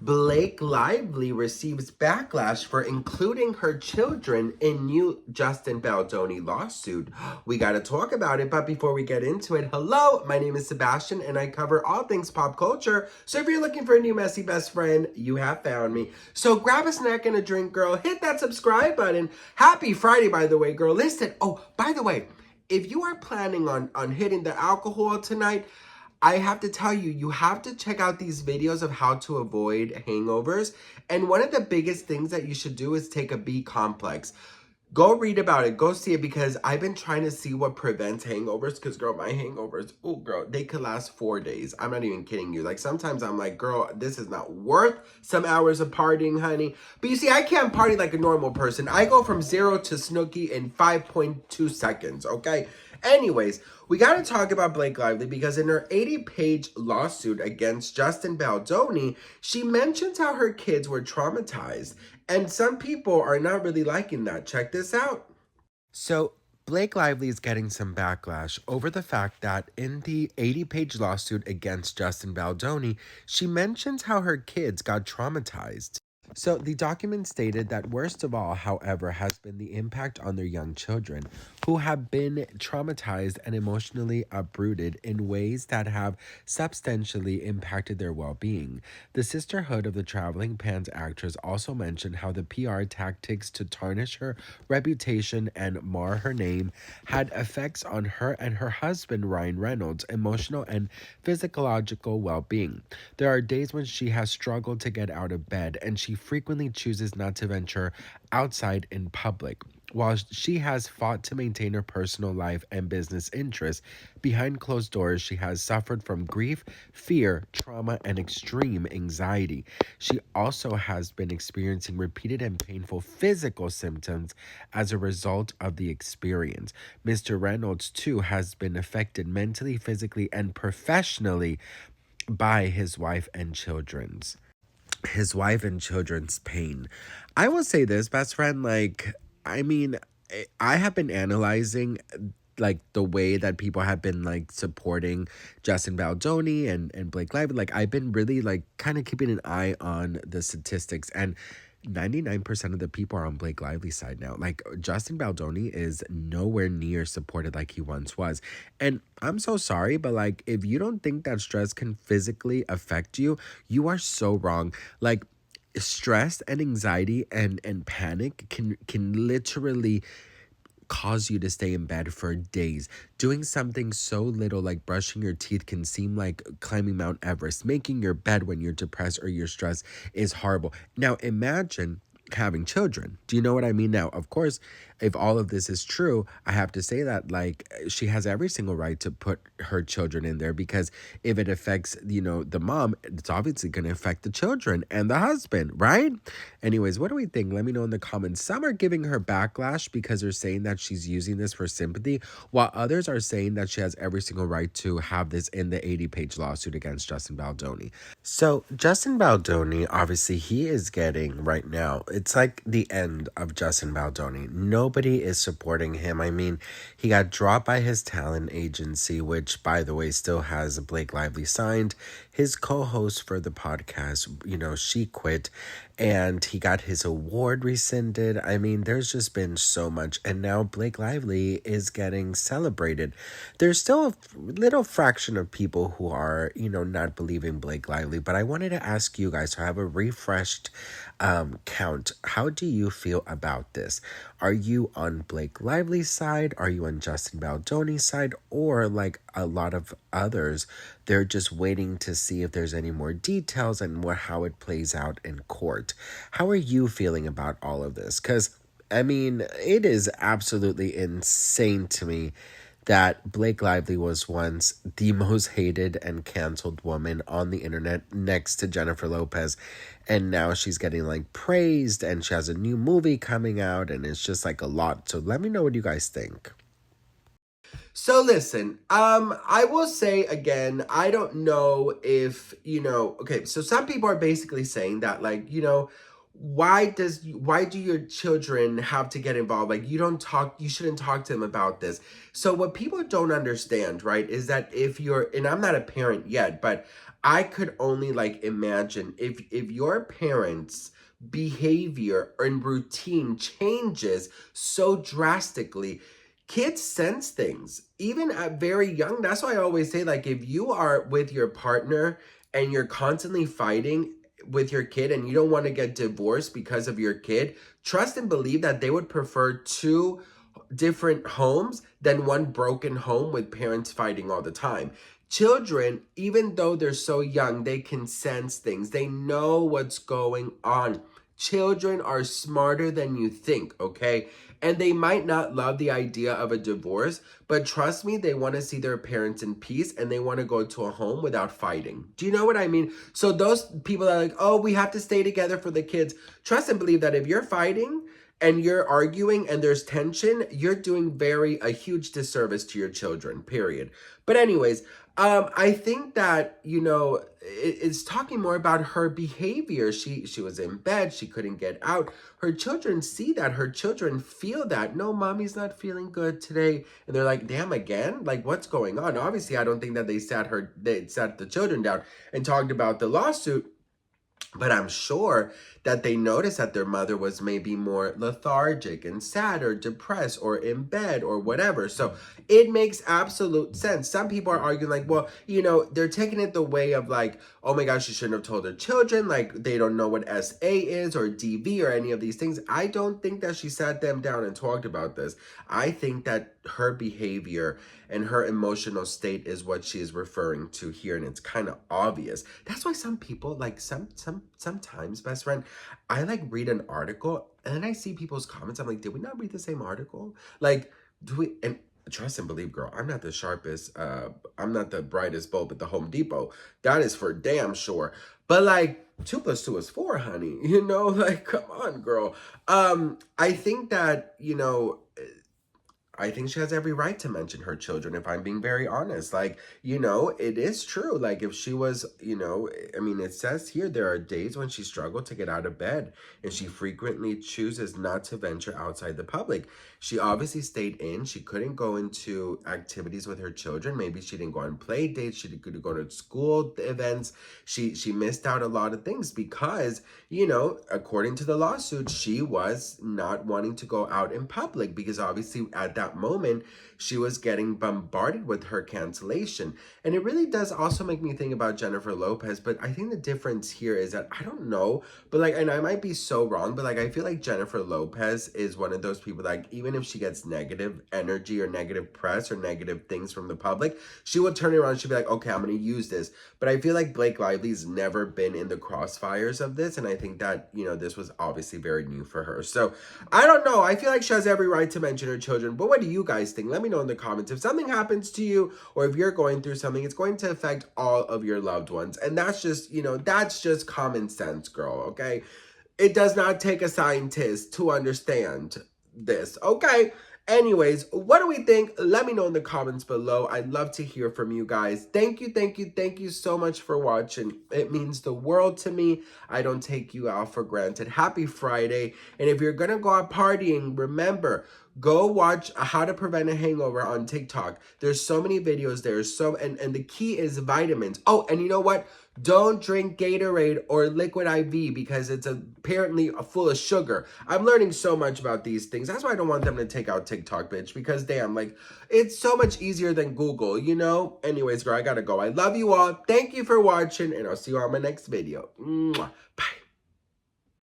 Blake Lively receives backlash for including her children in new Justin Baldoni lawsuit. We gotta talk about it, but before we get into it, hello, my name is Sebastian and I cover all things pop culture. So if you're looking for a new messy best friend, you have found me. So grab a snack and a drink, girl. Hit that subscribe button. Happy Friday, by the way, girl. Listen, oh, by the way, if you are planning on hitting the alcohol tonight, I have to tell you, you have to check out these videos of how to avoid hangovers. And one of the biggest things that you should do is take a B complex. Go read about it. Go see it because I've been trying to see what prevents hangovers. Because, girl, my hangovers, oh, girl, they could last 4 days. I'm not even kidding you. Like, sometimes I'm like, girl, this is not worth some hours of partying, honey. But you see, I can't party like a normal person. I go from 0 to Snooki in 5.2 seconds, okay? Anyways, we got to talk about Blake Lively because in her 80-page lawsuit against Justin Baldoni, she mentions how her kids were traumatized. And some people are not really liking that. Check this out. So, Blake Lively is getting some backlash over the fact that in the 80-page lawsuit against Justin Baldoni, she mentions how her kids got traumatized. So the document stated that worst of all, however, has been the impact on their young children who have been traumatized and emotionally uprooted in ways that have substantially impacted their well-being. The sisterhood of the traveling pants actress also mentioned how the PR tactics to tarnish her reputation and mar her name had effects on her and her husband Ryan Reynolds' emotional and physiological well-being. There are days when she has struggled to get out of bed and she frequently chooses not to venture outside in public. While she has fought to maintain her personal life and business interests, behind closed doors, she has suffered from grief, fear, trauma, and extreme anxiety. She also has been experiencing repeated and painful physical symptoms as a result of the experience. Mr. Reynolds, too, has been affected mentally, physically, and professionally by his wife and children's pain. I will say this, best friend, like, I mean, I have been analyzing like the way that people have been like supporting Justin Baldoni and Blake Lively. Like I've been really like kind of keeping an eye on the statistics, and 99% of the people are on Blake Lively's side now. Like Justin Baldoni is nowhere near supported like he once was. And I'm so sorry, but like if you don't think that stress can physically affect you, you are so wrong. Like stress and anxiety and panic can literally cause you to stay in bed for days. Doing something so little like brushing your teeth can seem like climbing Mount Everest. Making your bed when you're depressed or you're stressed is horrible. Now imagine having children. Do you know what I mean? Now, of course, if all of this is true, I have to say that like she has every single right to put her children in there, because if it affects, the mom, it's obviously going to affect the children and the husband, right? Anyways, what do we think? Let me know in the comments. Some are giving her backlash because they're saying that she's using this for sympathy, while others are saying that she has every single right to have this in the 80-page lawsuit against Justin Baldoni. So Justin Baldoni, obviously he is getting right now, it's like the end of Justin Baldoni. Nobody is supporting him. I mean, he got dropped by his talent agency, which, by the way, still has Blake Lively signed. His co-host for the podcast, she quit, and he got his award rescinded. I mean, there's just been so much, and now Blake Lively is getting celebrated. There's still a little fraction of people who are, not believing Blake Lively, but I wanted to ask you guys to have a refreshed count. How do you feel about this? Are you on Blake Lively's side? Are you on Justin Baldoni's side? Or like a lot of others, they're just waiting to see if there's any more details and how it plays out in court. How are you feeling about all of this? Because, I mean, it is absolutely insane to me that Blake Lively was once the most hated and canceled woman on the internet next to Jennifer Lopez. And now she's getting like praised and she has a new movie coming out and it's just like a lot. So let me know what you guys think. So listen, I will say again, I don't know if, okay, so some people are basically saying that like, why do your children have to get involved? Like you shouldn't talk to them about this. So what people don't understand, right, is that if you're, and I'm not a parent yet, but I could only like imagine if your parents' behavior and routine changes so drastically. Kids sense things even at very young. That's why I always say, like, if you are with your partner and you're constantly fighting with your kid and you don't want to get divorced because of your kid, trust and believe that they would prefer two different homes than one broken home with parents fighting all the time. Children, even though they're so young, they can sense things. They know what's going on. Children are smarter than you think, okay? And they might not love the idea of a divorce, but trust me, they want to see their parents in peace and they want to go to a home without fighting. Do you know what I mean? So those people that are like, oh, we have to stay together for the kids. Trust and believe that if you're fighting and you're arguing and there's tension, you're doing a huge disservice to your children, period. But anyways, I think that, it's talking more about her behavior. She was in bed, she couldn't get out. Her children see that, her children feel that. No, mommy's not feeling good today. And they're like, damn, again? Like, what's going on? Obviously, I don't think that they sat the children down and talked about the lawsuit. But I'm sure that they noticed that their mother was maybe more lethargic and sad or depressed or in bed or whatever. So it makes absolute sense. Some people are arguing like, well, they're taking it the way of like, oh my gosh, she shouldn't have told her children. Like, they don't know what SA is or DV or any of these things. I don't think that she sat them down and talked about this. I think that her behavior and her emotional state is what she is referring to here, and it's kind of obvious. That's why some people, like, sometimes, best friend, I like read an article and then I see people's comments. I'm like, did we not read the same article? Like, do we? And trust and believe, girl, I'm not the sharpest, I'm not the brightest bulb at the Home Depot. That is for damn sure. But like, 2 + 2 is 4, honey. Like, come on, girl. I think that, I think she has every right to mention her children, if I'm being very honest. Like, it is true. Like, if she was, I mean, it says here there are days when she struggled to get out of bed and she frequently chooses not to venture outside the public. She obviously stayed in. She couldn't go into activities with her children. Maybe she didn't go on play dates. She didn't go to school events. She missed out a lot of things because, according to the lawsuit, she was not wanting to go out in public because obviously at that moment she was getting bombarded with her cancellation. And it really does also make me think about Jennifer Lopez, but I think the difference here is that I don't know, but like, and I might be so wrong, but like, I feel like Jennifer Lopez is one of those people that, like, even if she gets negative energy or negative press or negative things from the public, she will turn around, she'll be like, okay, I'm gonna use this. But I feel like Blake Lively's never been in the crossfires of this, and I think that, this was obviously very new for her. So I don't know, I feel like she has every right to mention her children, but what do you guys think? Let me know in the comments. If something happens to you or if you're going through something, it's going to affect all of your loved ones, and that's just, that's just common sense, girl, okay? It does not take a scientist to understand this, okay? Anyways, what do we think? Let me know in the comments below. I'd love to hear from you guys. Thank you so much for watching. It means the world to me. I don't take you out for granted. Happy Friday. And if you're gonna go out partying, remember, go watch How to Prevent a Hangover on TikTok. There's so many videos there. And the key is vitamins. Oh, and you know what? Don't drink Gatorade or Liquid IV because it's apparently full of sugar. I'm learning so much about these things. That's why I don't want them to take out TikTok, bitch, because damn, like, it's so much easier than Google, Anyways, girl, I gotta go. I love you all. Thank you for watching, and I'll see you on my next video. Mwah. Bye.